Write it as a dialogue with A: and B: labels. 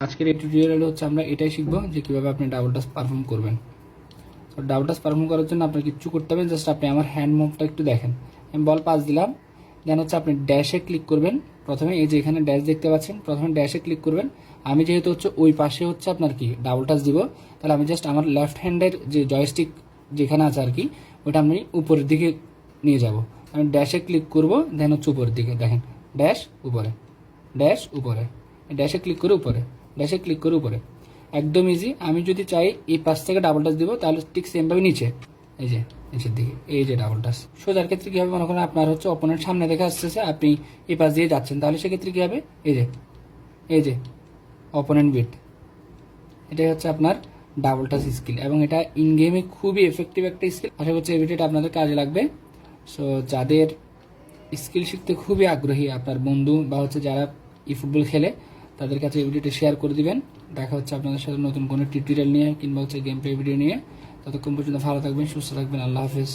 A: আজকের এই টিউটোরিয়ালে হচ্ছে আমরা এটাই শিখবো যে কিভাবে আপনি ডাবল টাচ পারফর্ম করবেন। তো ডাবল টাচ পারফর্ম করার জন্য আপনার কিছু করতে হবে, জাস্ট আপনি আমার হ্যান্ড মুভটা একটু দেখেন। আমি বল পাস দিলাম, দেন হচ্ছে আপনি ড্যাশে ক্লিক করবেন। প্রথমে এই যে এখানে ড্যাশ দেখতে পাচ্ছেন, প্রথমে ড্যাশে ক্লিক করবেন। আমি যেহেতু হচ্ছে ওই পাশে হচ্ছে আপনার কি ডাবল টাচ দিব, তাহলে আমি জাস্ট আমার লেফট হ্যান্ডের যে জয়স্টিক যেখানে আছে আর কি, ওটা আমি উপরের দিকে নিয়ে যাব। আমি ড্যাশে ক্লিক করব, দেন হচ্ছে উপরের দিকে দেখেন, ড্যাশ উপরে, ড্যাশ উপরে, ড্যাশে ক্লিক করে উপরে, ড্যাশে ক্লিক করে উপরে, একদম ইজি। আমি যদি চাই এই পাশ থেকে ডাবল টাচ দিব, তাহলে ঠিক সেমভাবে নিচে, এই যে নিচের দিকে, এই যে ডাবল টাচ। সোজার ক্ষেত্রে কী হবে, মনে করেন আপনার হচ্ছে অপোনেন্ট সামনে দেখে আসতেছে, আপনি এই পাশ দিয়ে যাচ্ছেন, তাহলে সেক্ষেত্রে কী হবে, এই যে অপোনেন্ট বিট, এটাই হচ্ছে আপনার ডাবল টাচ স্কিল, এবং এটা ইন গেমে খুবই এফেক্টিভ একটা স্কিল। আশা করছি এই ভিডিওটা আপনাদের কাজে লাগবে। সো যাদের স্কিল শিখতে খুবই আগ্রহী, আপনার বন্ধু বা হচ্ছে যারা ফুটবল খেলে, তাদের কাছে এই ভিডিওটি শেয়ার করে দিবেন। দেখা হচ্ছে আপনাদের সাথে নতুন কোনো টিউটোরিয়াল নিয়ে কিংবা হচ্ছে গেম প্লে ভিডিও নিয়ে। ততক্ষণ পর্যন্ত ভালো থাকবেন, সুস্থ থাকবেন। আল্লাহ হাফেজ।